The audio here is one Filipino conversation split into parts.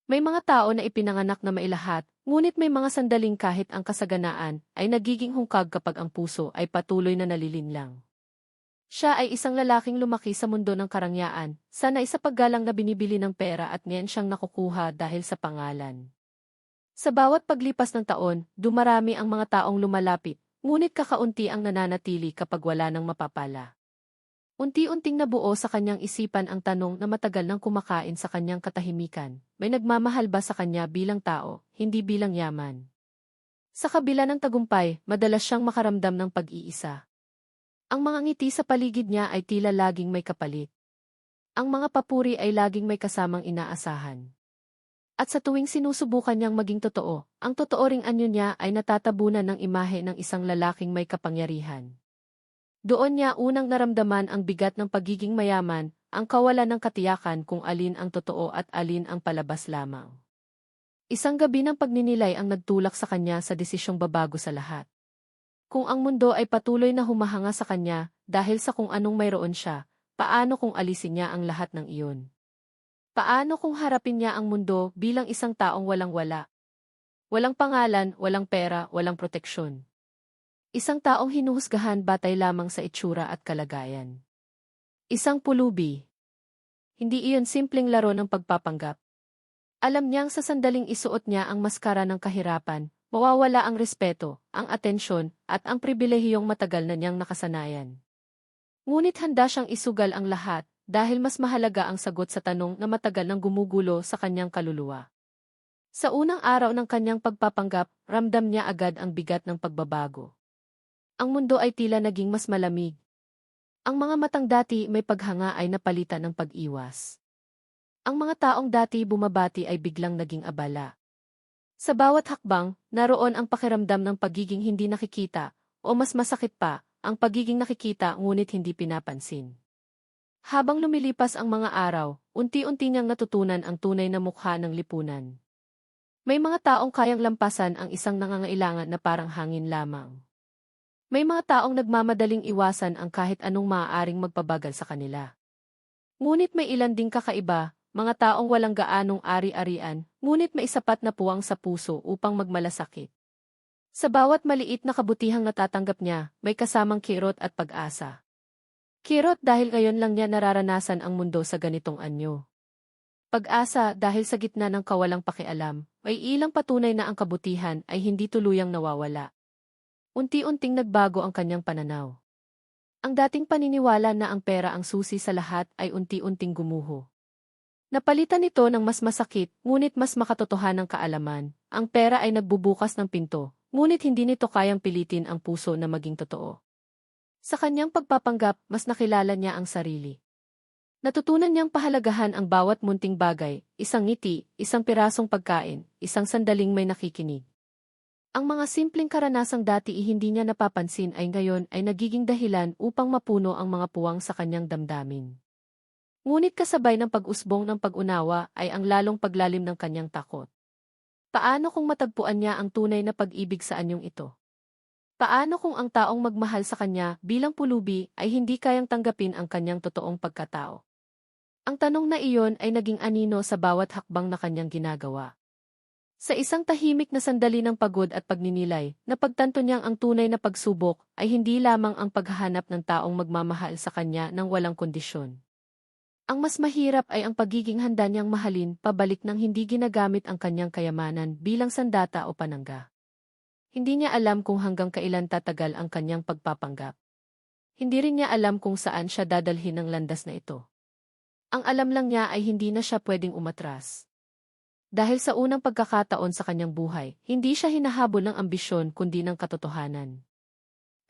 May mga tao na ipinanganak na mailahat, ngunit may mga sandaling kahit ang kasaganaan ay nagiging hungkag kapag ang puso ay patuloy na nalilinlang. Siya ay isang lalaking lumaki sa mundo ng karangyaan, sanay sa paggalang na binibili ng pera at ngayon siyang nakukuha dahil sa pangalan. Sa bawat paglipas ng taon, dumarami ang mga taong lumalapit, ngunit kakaunti ang nananatili kapag wala ng mapapala. Unti-unting nabuo sa kanyang isipan ang tanong na matagal nang kumakain sa kanyang katahimikan, may nagmamahal ba sa kanya bilang tao, hindi bilang yaman? Sa kabila ng tagumpay, madalas siyang makaramdam ng pag-iisa. Ang mga ngiti sa paligid niya ay tila laging may kapalit. Ang mga papuri ay laging may kasamang inaasahan. At sa tuwing sinusubukan niyang maging totoo, ang totoo ring anyo niya ay natatabunan ng imahe ng isang lalaking may kapangyarihan. Doon niya unang naramdaman ang bigat ng pagiging mayaman, ang kawalan ng katiyakan kung alin ang totoo at alin ang palabas lamang. Isang gabi ng pagninilay ang nagtulak sa kanya sa desisyong babago sa lahat. Kung ang mundo ay patuloy na humahanga sa kanya dahil sa kung anong mayroon siya, paano kung alisin niya ang lahat ng iyon? Paano kung harapin niya ang mundo bilang isang taong walang-wala? Walang pangalan, walang pera, walang proteksyon. Isang taong hinuhusgahan batay lamang sa itsura at kalagayan. Isang pulubi. Hindi iyon simpleng laro ng pagpapanggap. Alam niyang sa sandaling isuot niya ang maskara ng kahirapan, mawawala ang respeto, ang atensyon, at ang pribilehiyong matagal na niyang nakasanayan. Ngunit handa siyang isugal ang lahat, dahil mas mahalaga ang sagot sa tanong na matagal nang gumugulo sa kanyang kaluluwa. Sa unang araw ng kanyang pagpapanggap, ramdam niya agad ang bigat ng pagbabago. Ang mundo ay tila naging mas malamig. Ang mga matang dati may paghanga ay napalitan ng pag-iwas. Ang mga taong dati bumabati ay biglang naging abala. Sa bawat hakbang, naroon ang pakiramdam ng pagiging hindi nakikita, o mas masakit pa, ang pagiging nakikita ngunit hindi pinapansin. Habang lumilipas ang mga araw, unti-unti niyang natutunan ang tunay na mukha ng lipunan. May mga taong kayang lampasan ang isang nangangailangan na parang hangin lamang. May mga taong nagmamadaling iwasan ang kahit anong maaaring magpabagal sa kanila. Ngunit may ilan ding kakaiba, mga taong walang gaanong ari-arian, ngunit may sapat na puwang sa puso upang magmalasakit. Sa bawat maliit na kabutihang natatanggap niya, may kasamang kirot at pag-asa. Kirot dahil ngayon lang niya nararanasan ang mundo sa ganitong anyo. Pag-asa dahil sa gitna ng kawalang pakialam, may ilang patunay na ang kabutihan ay hindi tuluyang nawawala. Unti-unting nagbago ang kanyang pananaw. Ang dating paniniwala na ang pera ang susi sa lahat ay unti-unting gumuho. Napalitan ito ng mas masakit, ngunit mas makatotohanang kaalaman. Ang pera ay nagbubukas ng pinto, ngunit hindi nito kayang pilitin ang puso na maging totoo. Sa kanyang pagpapanggap, mas nakilala niya ang sarili. Natutunan niyang pahalagahan ang bawat munting bagay, isang ngiti, isang pirasong pagkain, isang sandaling may nakikinig. Ang mga simpleng karanasang dati hindi niya napapansin ay ngayon ay nagiging dahilan upang mapuno ang mga puwang sa kanyang damdamin. Ngunit kasabay ng pag-usbong ng pag-unawa ay ang lalong paglalim ng kanyang takot. Paano kung matagpuan niya ang tunay na pag-ibig sa anyong ito? Paano kung ang taong magmahal sa kanya bilang pulubi ay hindi kayang tanggapin ang kanyang totoong pagkatao? Ang tanong na iyon ay naging anino sa bawat hakbang na kanyang ginagawa. Sa isang tahimik na sandali ng pagod at pagninilay, napagtanto niyang ang tunay na pagsubok ay hindi lamang ang paghahanap ng taong magmamahal sa kanya ng walang kondisyon. Ang mas mahirap ay ang pagiging handa niyang mahalin pabalik nang hindi ginagamit ang kanyang kayamanan bilang sandata o panangga. Hindi niya alam kung hanggang kailan tatagal ang kanyang pagpapanggap. Hindi rin niya alam kung saan siya dadalhin ng landas na ito. Ang alam lang niya ay hindi na siya pwedeng umatras. Dahil sa unang pagkakataon sa kanyang buhay, hindi siya hinahabol ng ambisyon kundi ng katotohanan.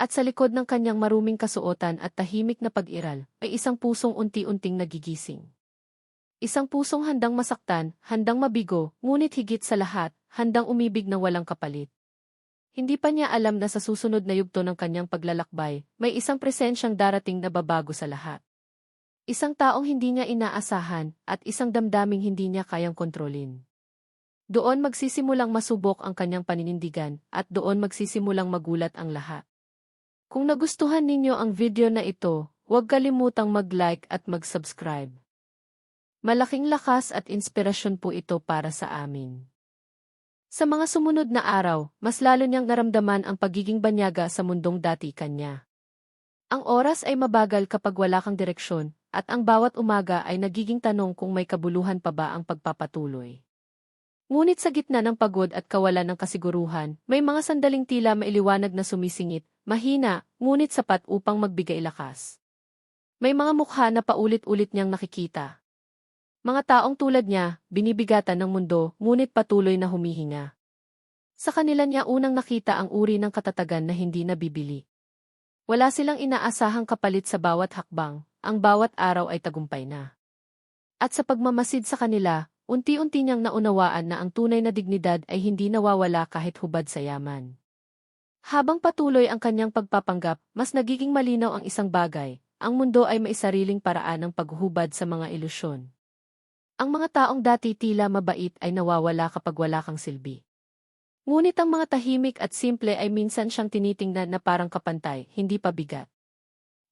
At sa likod ng kanyang maruming kasuotan at tahimik na pag-iral, ay isang pusong unti-unting nagigising. Isang pusong handang masaktan, handang mabigo, ngunit higit sa lahat, handang umibig ng walang kapalit. Hindi pa niya alam na sa susunod na yugto ng kanyang paglalakbay, may isang presensyang darating na babago sa lahat. Isang taong hindi niya inaasahan, at isang damdaming hindi niya kayang kontrolin. Doon magsisimulang masubok ang kanyang paninindigan, at doon magsisimulang magulat ang lahat. Kung nagustuhan ninyo ang video na ito, huwag kalimutang mag-like at mag-subscribe. Malaking lakas at inspirasyon po ito para sa amin. Sa mga sumunod na araw, mas lalo niyang naramdaman ang pagiging banyaga sa mundong dati kanya. Ang oras ay mabagal kapag wala kang direksyon, at ang bawat umaga ay nagiging tanong kung may kabuluhan pa ba ang pagpapatuloy. Ngunit sa gitna ng pagod at kawalan ng kasiguruhan, may mga sandaling tila mailiwanag na sumisingit, mahina, ngunit sapat upang magbigay lakas. May mga mukha na paulit-ulit niyang nakikita. Mga taong tulad niya, binibigatan ng mundo, ngunit patuloy na humihinga. Sa kanila niya unang nakita ang uri ng katatagan na hindi nabibili. Wala silang inaasahang kapalit sa bawat hakbang, ang bawat araw ay tagumpay na. At sa pagmamasid sa kanila, unti-unti niyang naunawaan na ang tunay na dignidad ay hindi nawawala kahit hubad sa yaman. Habang patuloy ang kanyang pagpapanggap, mas nagiging malinaw ang isang bagay, ang mundo ay may sariling paraan ng paghuhubad sa mga ilusyon. Ang mga taong dati tila mabait ay nawawala kapag wala kang silbi. Ngunit ang mga tahimik at simple ay minsan siyang tinitingnan na parang kapantay, hindi pabigat.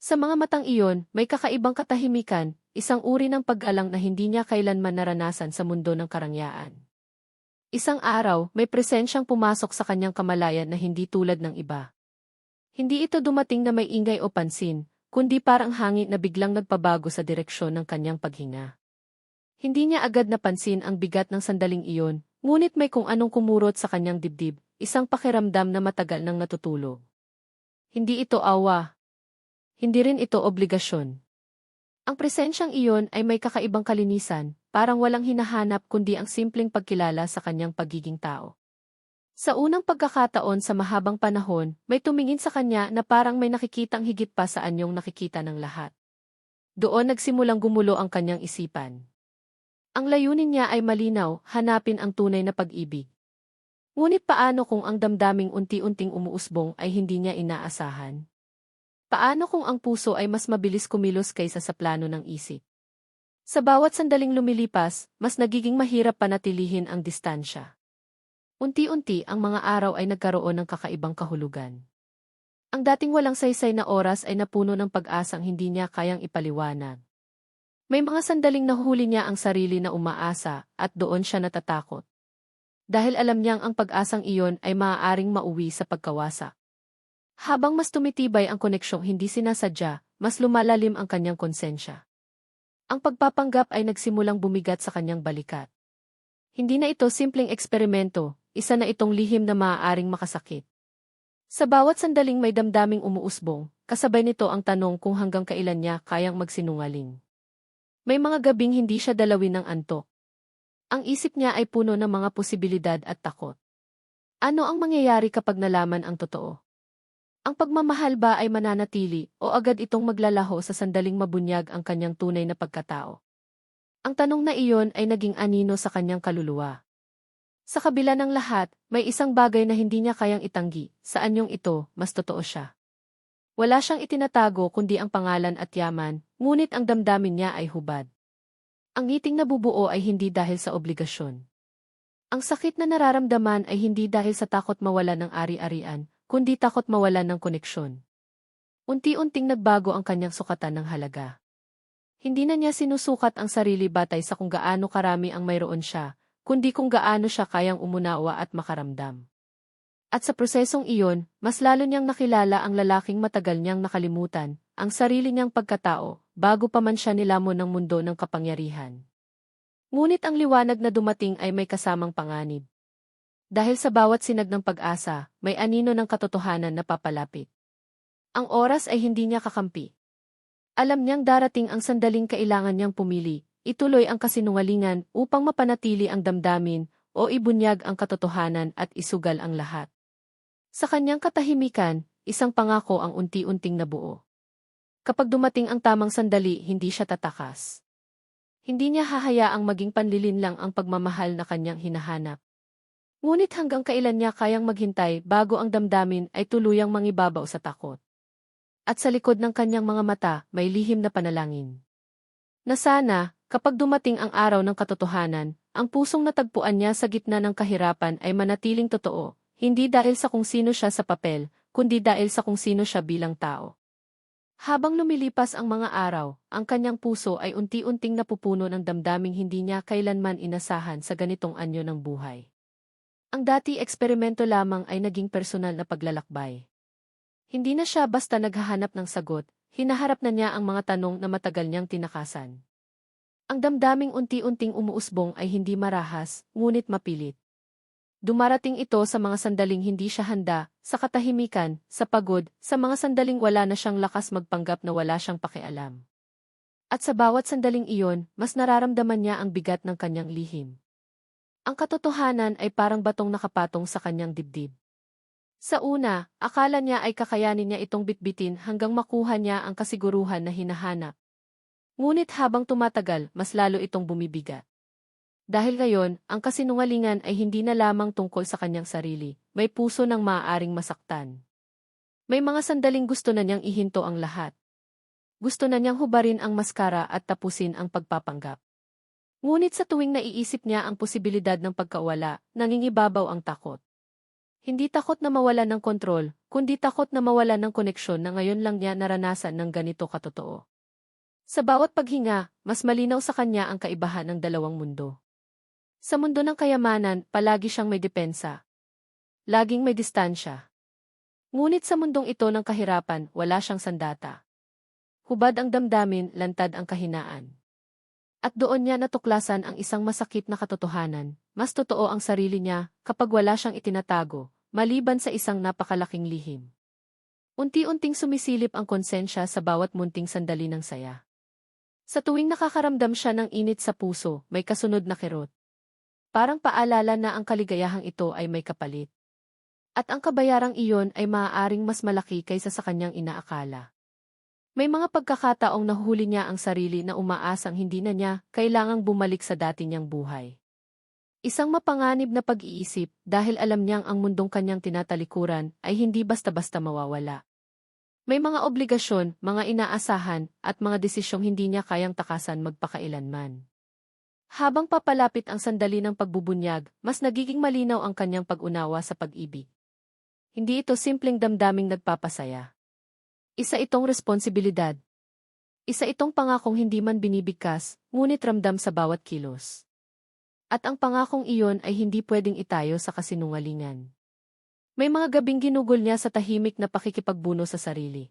Sa mga matang iyon, may kakaibang katahimikan, isang uri ng pag-alang na hindi niya kailanman naranasan sa mundo ng karangyaan. Isang araw, may presensyang pumasok sa kanyang kamalayan na hindi tulad ng iba. Hindi ito dumating na may ingay o pansin, kundi parang hangin na biglang nagpabago sa direksyon ng kanyang paghinga. Hindi niya agad napansin ang bigat ng sandaling iyon, ngunit may kung anong kumurot sa kanyang dibdib, isang pakiramdam na matagal nang natutulog. Hindi ito awa. Hindi rin ito obligasyon. Ang presensyang iyon ay may kakaibang kalinisan, parang walang hinahanap kundi ang simpleng pagkilala sa kanyang pagiging tao. Sa unang pagkakataon sa mahabang panahon, may tumingin sa kanya na parang may nakikitang higit pa sa anyong nakikita ng lahat. Doon nagsimulang gumulo ang kanyang isipan. Ang layunin niya ay malinaw, hanapin ang tunay na pag-ibig. Ngunit paano kung ang damdaming unti-unting umuusbong ay hindi niya inaasahan? Paano kung ang puso ay mas mabilis kumilos kaysa sa plano ng isip? Sa bawat sandaling lumilipas, mas nagiging mahirap panatilihin ang distansya. Unti-unti ang mga araw ay nagkaroon ng kakaibang kahulugan. Ang dating walang saysay na oras ay napuno ng pag-asang hindi niya kayang ipaliwanag. May mga sandaling nahuhuli niya ang sarili na umaasa at doon siya natatakot. Dahil alam niyang ang pag-asang iyon ay maaaring mauwi sa pagkawasak. Habang mas tumitibay ang koneksyong hindi sinasadya, mas lumalalim ang kanyang konsensya. Ang pagpapanggap ay nagsimulang bumigat sa kanyang balikat. Hindi na ito simpleng eksperimento, isa na itong lihim na maaaring makasakit. Sa bawat sandaling may damdaming umuusbong, kasabay nito ang tanong kung hanggang kailan niya kayang magsinungaling. May mga gabing hindi siya dalawin ng antok. Ang isip niya ay puno ng mga posibilidad at takot. Ano ang mangyayari kapag nalaman ang totoo? Ang pagmamahal ba ay mananatili o agad itong maglalaho sa sandaling mabunyag ang kanyang tunay na pagkatao? Ang tanong na iyon ay naging anino sa kanyang kaluluwa. Sa kabila ng lahat, may isang bagay na hindi niya kayang itanggi, sa anyong ito, mas totoo siya. Wala siyang itinatago kundi ang pangalan at yaman, ngunit ang damdamin niya ay hubad. Ang ngiting nabubuo ay hindi dahil sa obligasyon. Ang sakit na nararamdaman ay hindi dahil sa takot mawalan ng ari-arian, kundi takot mawalan ng koneksyon. Unti-unting nagbago ang kanyang sukatan ng halaga. Hindi na niya sinusukat ang sarili batay sa kung gaano karami ang mayroon siya, kundi kung gaano siya kayang umunawa at makaramdam. At sa prosesong iyon, mas lalo niyang nakilala ang lalaking matagal niyang nakalimutan, ang sarili niyang pagkatao, bago pa man siya nilamon ng mundo ng kapangyarihan. Ngunit ang liwanag na dumating ay may kasamang panganib. Dahil sa bawat sinag ng pag-asa, may anino ng katotohanan na papalapit. Ang oras ay hindi niya kakampi. Alam niyang darating ang sandaling kailangan niyang pumili, ituloy ang kasinungalingan upang mapanatili ang damdamin o ibunyag ang katotohanan at isugal ang lahat. Sa kanyang katahimikan, isang pangako ang unti-unting nabuo. Kapag dumating ang tamang sandali, hindi siya tatakas. Hindi niya hahayaang maging panlilinlang ang pagmamahal na kanyang hinahanap. Ngunit hanggang kailan niya kayang maghintay bago ang damdamin ay tuluyang mangibabaw sa takot. At sa likod ng kanyang mga mata, may lihim na panalangin. Na sana, kapag dumating ang araw ng katotohanan, ang pusong natagpuan niya sa gitna ng kahirapan ay manatiling totoo, hindi dahil sa kung sino siya sa papel, kundi dahil sa kung sino siya bilang tao. Habang lumilipas ang mga araw, ang kanyang puso ay unti-unting napupuno ng damdaming hindi niya kailanman inasahan sa ganitong anyo ng buhay. Ang dati eksperimento lamang ay naging personal na paglalakbay. Hindi na siya basta naghahanap ng sagot, hinaharap na niya ang mga tanong na matagal niyang tinakasan. Ang damdaming unti-unting umuusbong ay hindi marahas, ngunit mapilit. Dumarating ito sa mga sandaling hindi siya handa, sa katahimikan, sa pagod, sa mga sandaling wala na siyang lakas magpanggap na wala siyang pakialam. At sa bawat sandaling iyon, mas nararamdaman niya ang bigat ng kanyang lihim. Ang katotohanan ay parang batong nakapatong sa kanyang dibdib. Sa una, akala niya ay kakayanin niya itong bitbitin hanggang makuha niya ang kasiguruhan na hinahanap. Ngunit habang tumatagal, mas lalo itong bumibigat. Dahil ngayon, ang kasinungalingan ay hindi na lamang tungkol sa kanyang sarili, may puso ng maaaring masaktan. May mga sandaling gusto na niyang ihinto ang lahat. Gusto na niyang hubarin ang maskara at tapusin ang pagpapanggap. Ngunit sa tuwing naiisip niya ang posibilidad ng pagkawala, nangingibabaw ang takot. Hindi takot na mawalan ng kontrol, kundi takot na mawalan ng koneksyon na ngayon lang niya naranasan ng ganito katotoo. Sa bawat paghinga, mas malinaw sa kanya ang kaibahan ng dalawang mundo. Sa mundo ng kayamanan, palagi siyang may depensa. Laging may distansya. Ngunit sa mundong ito ng kahirapan, wala siyang sandata. Hubad ang damdamin, lantad ang kahinaan. At doon niya natuklasan ang isang masakit na katotohanan, mas totoo ang sarili niya kapag wala siyang itinatago, maliban sa isang napakalaking lihim. Unti-unting sumisilip ang konsensya sa bawat munting sandali ng saya. Sa tuwing nakakaramdam siya ng init sa puso, may kasunod na kirot. Parang paalala na ang kaligayahang ito ay may kapalit. At ang kabayarang iyon ay maaaring mas malaki kaysa sa kanyang inaakala. May mga pagkakataong nahuhuli niya ang sarili na umaasang hindi na niya kailangang bumalik sa dati niyang buhay. Isang mapanganib na pag-iisip dahil alam niyang ang mundong kanyang tinatalikuran ay hindi basta-basta mawawala. May mga obligasyon, mga inaasahan, at mga desisyong hindi niya kayang takasan magpakailanman. Habang papalapit ang sandali ng pagbubunyag, mas nagiging malinaw ang kanyang pag-unawa sa pag-ibig. Hindi ito simpleng damdaming nagpapasaya. Isa itong responsibilidad. Isa itong pangakong hindi man binibigkas, ngunit ramdam sa bawat kilos. At ang pangakong iyon ay hindi pwedeng itayo sa kasinungalingan. May mga gabing ginugol niya sa tahimik na pakikipagbuno sa sarili.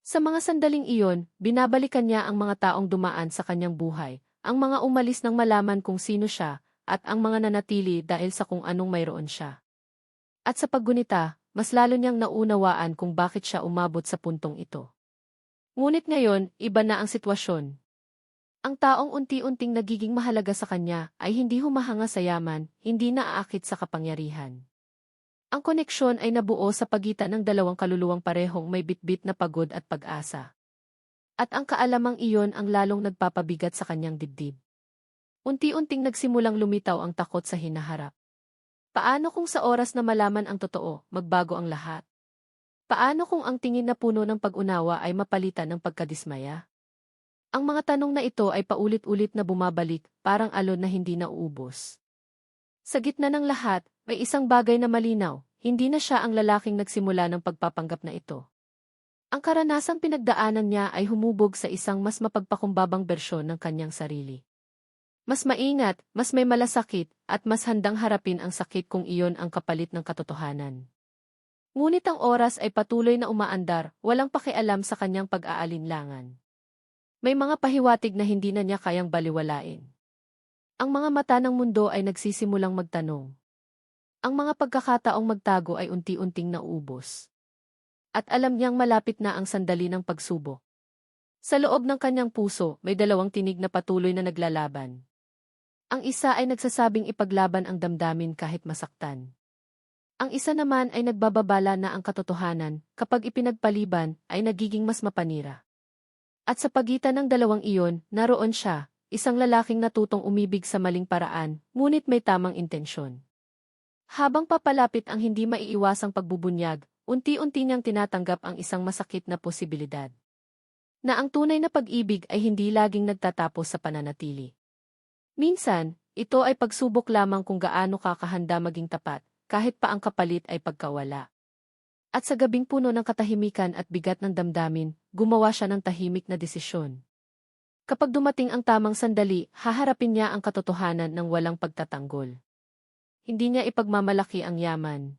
Sa mga sandaling iyon, binabalikan niya ang mga taong dumaan sa kanyang buhay, ang mga umalis nang malaman kung sino siya, at ang mga nanatili dahil sa kung anong mayroon siya. At sa paggunita, mas lalo niyang naunawaan kung bakit siya umabot sa puntong ito. Ngunit ngayon, iba na ang sitwasyon. Ang taong unti-unting nagiging mahalaga sa kanya ay hindi humahanga sa yaman, hindi naaakit sa kapangyarihan. Ang koneksyon ay nabuo sa pagitan ng dalawang kaluluwang parehong may bitbit na pagod at pag-asa. At ang kaalamang iyon ang lalong nagpapabigat sa kanyang dibdib. Unti-unting nagsimulang lumitaw ang takot sa hinaharap. Paano kung sa oras na malaman ang totoo, magbago ang lahat? Paano kung ang tingin na puno ng pag-unawa ay mapalitan ng pagkadismaya? Ang mga tanong na ito ay paulit-ulit na bumabalik, parang alon na hindi nauubos. Sa gitna ng lahat, may isang bagay na malinaw, hindi na siya ang lalaking nagsimula ng pagpapanggap na ito. Ang karanasang pinagdaanan niya ay humubog sa isang mas mapagpakumbabang bersyon ng kanyang sarili. Mas maingat, mas may malasakit, at mas handang harapin ang sakit kung iyon ang kapalit ng katotohanan. Ngunit ang oras ay patuloy na umaandar, walang pakialam sa kanyang pag-aalinlangan. May mga pahiwatig na hindi na niya kayang baliwalain. Ang mga mata ng mundo ay nagsisimulang magtanong. Ang mga pagkakataong magtago ay unti-unting nauubos. At alam niyang malapit na ang sandali ng pagsubok. Sa loob ng kanyang puso, may dalawang tinig na patuloy na naglalaban. Ang isa ay nagsasabing ipaglaban ang damdamin kahit masaktan. Ang isa naman ay nagbababala na ang katotohanan, kapag ipinagpaliban, ay nagiging mas mapanira. At sa pagitan ng dalawang iyon, naroon siya, isang lalaking natutong umibig sa maling paraan, ngunit may tamang intensyon. Habang papalapit ang hindi maiiwasang pagbubunyag, unti-unti niyang tinatanggap ang isang masakit na posibilidad. Na ang tunay na pag-ibig ay hindi laging nagtatapos sa pananatili. Minsan, ito ay pagsubok lamang kung gaano kakahanda maging tapat, kahit pa ang kapalit ay pagkawala. At sa gabing puno ng katahimikan at bigat ng damdamin, gumawa siya ng tahimik na desisyon. Kapag dumating ang tamang sandali, haharapin niya ang katotohanan ng walang pagtatanggol. Hindi niya ipagmamalaki ang yaman.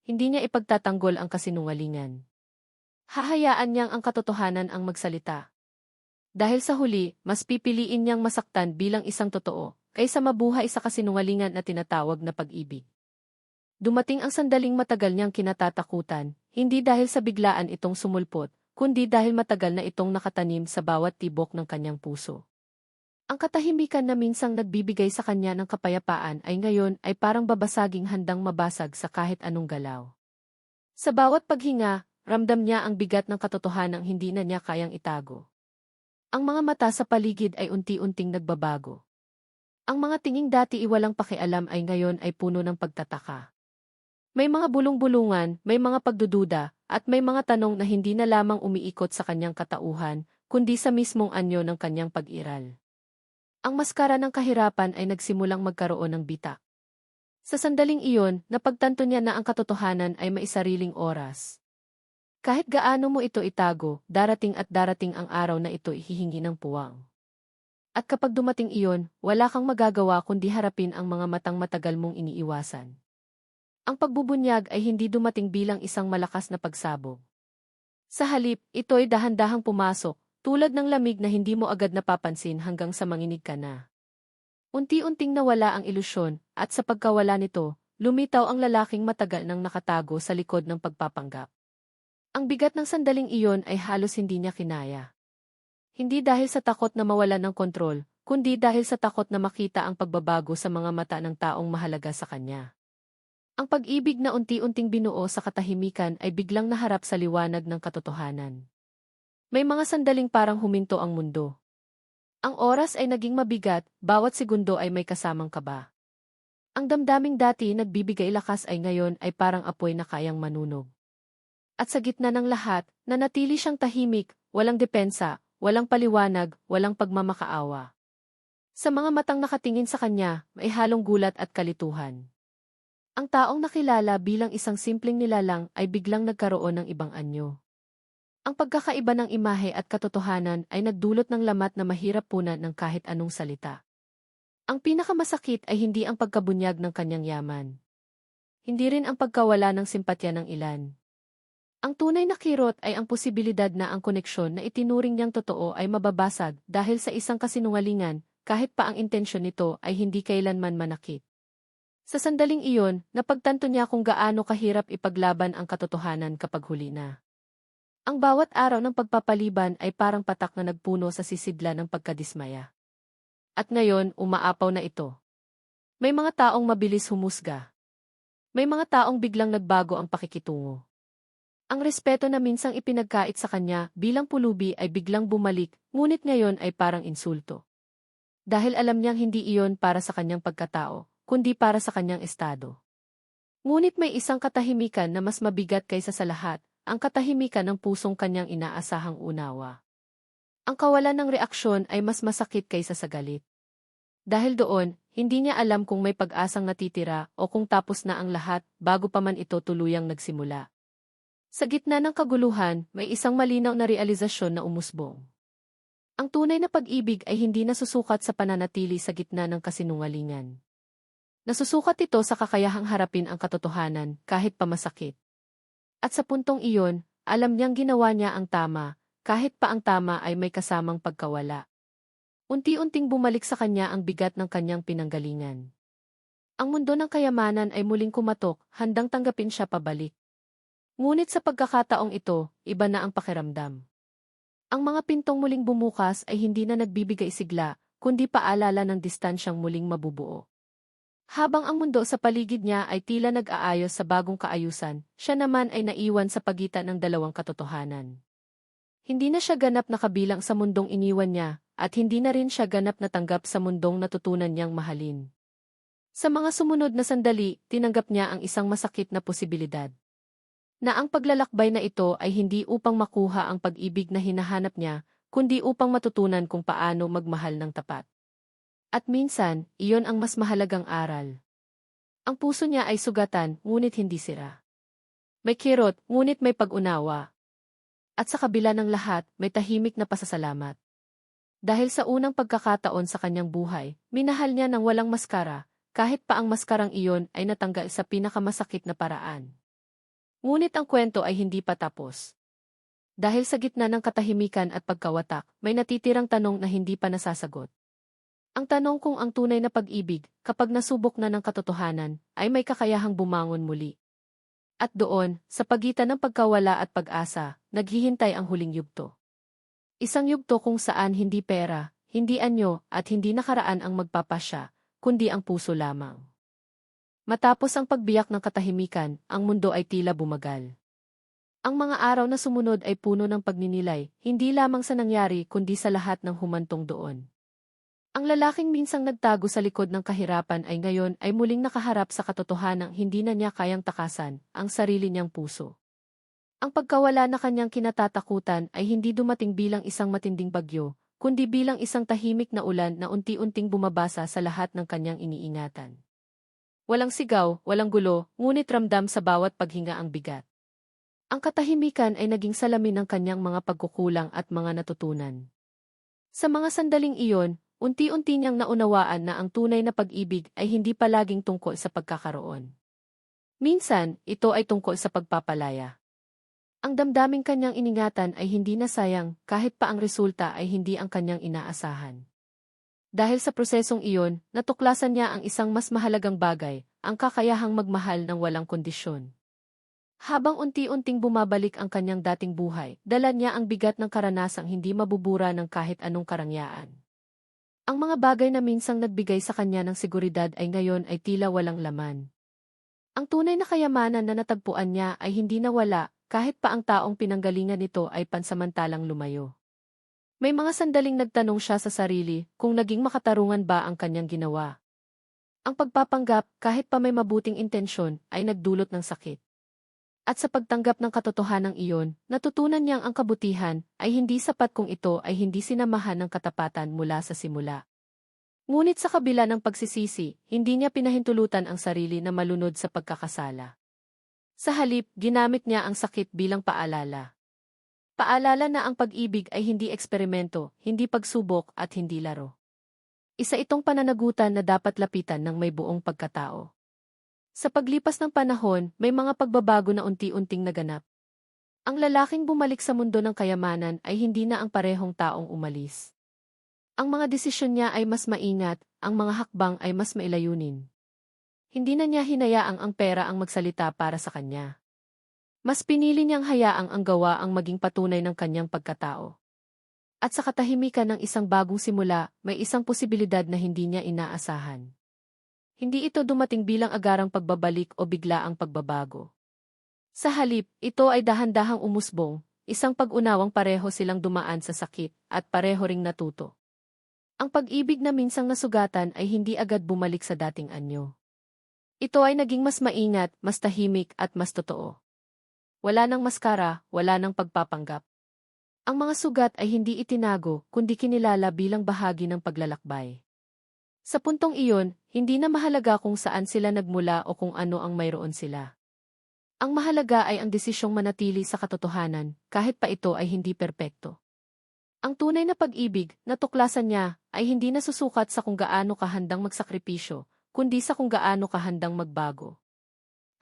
Hindi niya ipagtatanggol ang kasinungalingan. Hahayaan niyang ang katotohanan ang magsalita. Dahil sa huli, mas pipiliin niyang masaktan bilang isang totoo, kaysa mabuhay sa kasinungalingan na tinatawag na pag-ibig. Dumating ang sandaling matagal niyang kinatatakutan, hindi dahil sa biglaan itong sumulpot, kundi dahil matagal na itong nakatanim sa bawat tibok ng kanyang puso. Ang katahimikan na minsang nagbibigay sa kanya ng kapayapaan ay ngayon ay parang babasaging handang mabasag sa kahit anong galaw. Sa bawat paghinga, ramdam niya ang bigat ng katotohanang hindi na niya kayang itago. Ang mga mata sa paligid ay unti-unting nagbabago. Ang mga tinging dati iwalang pakialam ay ngayon ay puno ng pagtataka. May mga bulong-bulungan, may mga pagdududa, at may mga tanong na hindi na lamang umiikot sa kanyang katauhan, kundi sa mismong anyo ng kanyang pag-iral. Ang maskara ng kahirapan ay nagsimulang magkaroon ng bitak. Sa sandaling iyon, napagtanto niya na ang katotohanan ay may sariling oras. Kahit gaano mo ito itago, darating at darating ang araw na ito ihihingi ng puwang. At kapag dumating iyon, wala kang magagawa kundi harapin ang mga matang matagal mong iniiwasan. Ang pagbubunyag ay hindi dumating bilang isang malakas na pagsabog. Sa halip, ito'y dahan-dahang pumasok, tulad ng lamig na hindi mo agad napapansin hanggang sa manginig ka na. Unti-unting nawala ang ilusyon, at sa pagkawala nito, lumitaw ang lalaking matagal nang nakatago sa likod ng pagpapanggap. Ang bigat ng sandaling iyon ay halos hindi niya kinaya. Hindi dahil sa takot na mawalan ng kontrol, kundi dahil sa takot na makita ang pagbabago sa mga mata ng taong mahalaga sa kanya. Ang pag-ibig na unti-unting binuo sa katahimikan ay biglang naharap sa liwanag ng katotohanan. May mga sandaling parang huminto ang mundo. Ang oras ay naging mabigat, bawat segundo ay may kasamang kaba. Ang damdaming dati nagbibigay lakas ay ngayon ay parang apoy na kayang manunog. At sa gitna ng lahat, nanatili siyang tahimik, walang depensa, walang paliwanag, walang pagmamakaawa. Sa mga matang nakatingin sa kanya, may halong gulat at kalituhan. Ang taong nakilala bilang isang simpleng nilalang ay biglang nagkaroon ng ibang anyo. Ang pagkakaiba ng imahe at katotohanan ay nagdulot ng lamat na mahirap punan ng kahit anong salita. Ang pinakamasakit ay hindi ang pagkabunyag ng kanyang yaman. Hindi rin ang pagkawala ng simpatya ng ilan. Ang tunay na kirot ay ang posibilidad na ang koneksyon na itinuring niyang totoo ay mababasag dahil sa isang kasinungalingan, kahit pa ang intensyon nito ay hindi kailanman manakit. Sa sandaling iyon, napagtanto niya kung gaano kahirap ipaglaban ang katotohanan kapag huli na. Ang bawat araw ng pagpapaliban ay parang patak na nagpuno sa sisidla ng pagkadismaya. At ngayon, umaapaw na ito. May mga taong mabilis humusga. May mga taong biglang nagbago ang pakikitungo. Ang respeto na minsang ipinagkait sa kanya bilang pulubi ay biglang bumalik, ngunit ngayon ay parang insulto. Dahil alam niyang hindi iyon para sa kanyang pagkatao, kundi para sa kanyang estado. Ngunit may isang katahimikan na mas mabigat kaysa sa lahat, ang katahimikan ng pusong kanyang inaasahang unawa. Ang kawalan ng reaksyon ay mas masakit kaysa sa galit. Dahil doon, hindi niya alam kung may pag-asang natitira o kung tapos na ang lahat bago pa man ito tuluyang nagsimula. Sa gitna ng kaguluhan, may isang malinaw na realisasyon na umusbong. Ang tunay na pag-ibig ay hindi nasusukat sa pananatili sa gitna ng kasinungalingan. Nasusukat ito sa kakayahang harapin ang katotohanan kahit pa masakit. At sa puntong iyon, alam niyang ginawa niya ang tama, kahit pa ang tama ay may kasamang pagkawala. Unti-unting bumalik sa kanya ang bigat ng kanyang pinanggalingan. Ang mundo ng kayamanan ay muling kumatok, handang tanggapin siya pabalik. Ngunit sa pagkakataong ito, iba na ang pakiramdam. Ang mga pintong muling bumukas ay hindi na nagbibigay sigla, kundi paalala ng distansyang muling mabubuo. Habang ang mundo sa paligid niya ay tila nag-aayos sa bagong kaayusan, siya naman ay naiwan sa pagitan ng dalawang katotohanan. Hindi na siya ganap na kabilang sa mundong iniwan niya, at hindi na rin siya ganap na tanggap sa mundong natutunan niyang mahalin. Sa mga sumunod na sandali, tinanggap niya ang isang masakit na posibilidad. Na ang paglalakbay na ito ay hindi upang makuha ang pag-ibig na hinahanap niya, kundi upang matutunan kung paano magmahal ng tapat. At minsan, iyon ang mas mahalagang aral. Ang puso niya ay sugatan, ngunit hindi sira. May kirot, ngunit may pag-unawa. At sa kabila ng lahat, may tahimik na pasasalamat. Dahil sa unang pagkakataon sa kanyang buhay, minahal niya ng walang maskara, kahit pa ang maskarang iyon ay natanggal sa pinakamasakit na paraan. Ngunit ang kwento ay hindi pa tapos. Dahil sa gitna ng katahimikan at pagkawatak, may natitirang tanong na hindi pa nasasagot. Ang tanong kung ang tunay na pag-ibig, kapag nasubok na ng katotohanan, ay may kakayahang bumangon muli. At doon, sa pagitan ng pagkawala at pag-asa, naghihintay ang huling yugto. Isang yugto kung saan hindi pera, hindi anyo, at hindi nakaraan ang magpapasya, kundi ang puso lamang. Matapos ang pagbiyak ng katahimikan, ang mundo ay tila bumagal. Ang mga araw na sumunod ay puno ng pagninilay, hindi lamang sa nangyari kundi sa lahat ng humantong doon. Ang lalaking minsang nagtago sa likod ng kahirapan ay ngayon ay muling nakaharap sa katotohanang hindi na niya kayang takasan, ang sarili niyang puso. Ang pagkawala na kanyang kinatatakutan ay hindi dumating bilang isang matinding bagyo, kundi bilang isang tahimik na ulan na unti-unting bumabasa sa lahat ng kanyang iniingatan. Walang sigaw, walang gulo, ngunit ramdam sa bawat paghinga ang bigat. Ang katahimikan ay naging salamin ng kanyang mga pagkukulang at mga natutunan. Sa mga sandaling iyon, unti-unti niyang naunawaan na ang tunay na pag-ibig ay hindi palaging tungkol sa pagkakaroon. Minsan, ito ay tungkol sa pagpapalaya. Ang damdaming kanyang iningatan ay hindi nasayang kahit pa ang resulta ay hindi ang kanyang inaasahan. Dahil sa prosesong iyon, natuklasan niya ang isang mas mahalagang bagay, ang kakayahang magmahal ng walang kondisyon. Habang unti-unting bumabalik ang kanyang dating buhay, dala niya ang bigat ng karanasang hindi mabubura ng kahit anong karangyaan. Ang mga bagay na minsang nagbigay sa kanya ng seguridad ay ngayon ay tila walang laman. Ang tunay na kayamanan na natagpuan niya ay hindi nawala, kahit pa ang taong pinanggalingan nito ay pansamantalang lumayo. May mga sandaling nagtanong siya sa sarili kung naging makatarungan ba ang kanyang ginawa. Ang pagpapanggap, kahit pa may mabuting intensyon, ay nagdulot ng sakit. At sa pagtanggap ng katotohanang iyon, natutunan niyang ang kabutihan ay hindi sapat kung ito ay hindi sinamahan ng katapatan mula sa simula. Ngunit sa kabila ng pagsisisi, hindi niya pinahintulutan ang sarili na malunod sa pagkakasala. Sa halip, ginamit niya ang sakit bilang paalala. Paalala na ang pag-ibig ay hindi eksperimento, hindi pagsubok at hindi laro. Isa itong pananagutan na dapat lapitan ng may buong pagkatao. Sa paglipas ng panahon, may mga pagbabago na unti-unting naganap. Ang lalaking bumalik sa mundo ng kayamanan ay hindi na ang parehong taong umalis. Ang mga desisyon niya ay mas maingat, ang mga hakbang ay mas mailayunin. Hindi na niya hinayaang ang pera ang magsalita para sa kanya. Mas pinili niyang hayaang ang gawa ang maging patunay ng kanyang pagkatao. At sa katahimikan ng isang bagong simula, may isang posibilidad na hindi niya inaasahan. Hindi ito dumating bilang agarang pagbabalik o biglaang pagbabago. Sa halip, ito ay dahan-dahang umusbong, isang pag-unawang pareho silang dumaan sa sakit at pareho ring natuto. Ang pag-ibig na minsang nasugatan ay hindi agad bumalik sa dating anyo. Ito ay naging mas maingat, mas tahimik at mas totoo. Wala nang maskara, wala nang pagpapanggap. Ang mga sugat ay hindi itinago, kundi kinilala bilang bahagi ng paglalakbay. Sa puntong iyon, hindi na mahalaga kung saan sila nagmula o kung ano ang mayroon sila. Ang mahalaga ay ang desisyong manatili sa katotohanan, kahit pa ito ay hindi perpekto. Ang tunay na pag-ibig, natuklasan niya, ay hindi nasusukat sa kung gaano kahandang magsakripisyo, kundi sa kung gaano kahandang magbago.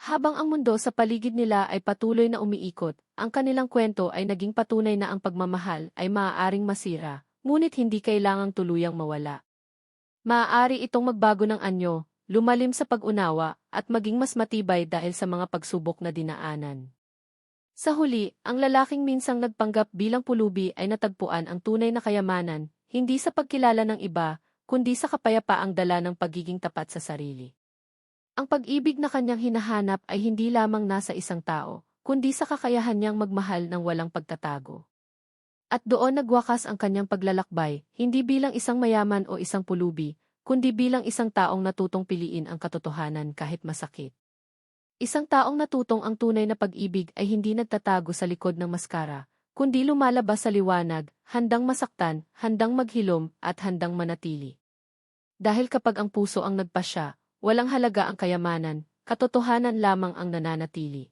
Habang ang mundo sa paligid nila ay patuloy na umiikot, ang kanilang kwento ay naging patunay na ang pagmamahal ay maaaring masira, ngunit hindi kailangang tuluyang mawala. Maaari itong magbago ng anyo, lumalim sa pag-unawa, at maging mas matibay dahil sa mga pagsubok na dinaanan. Sa huli, ang lalaking minsang nagpanggap bilang pulubi ay natagpuan ang tunay na kayamanan, hindi sa pagkilala ng iba, kundi sa kapayapaang dala ng pagiging tapat sa sarili. Ang pag-ibig na kanyang hinahanap ay hindi lamang nasa isang tao, kundi sa kakayahan niyang magmahal ng walang pagtatago. At doon nagwakas ang kanyang paglalakbay, hindi bilang isang mayaman o isang pulubi, kundi bilang isang taong natutong piliin ang katotohanan kahit masakit. Isang taong natutong ang tunay na pag-ibig ay hindi nagtatago sa likod ng maskara, kundi lumalabas sa liwanag, handang masaktan, handang maghilom, at handang manatili. Dahil kapag ang puso ang nagpasya, walang halaga ang kayamanan, katotohanan lamang ang nananatili.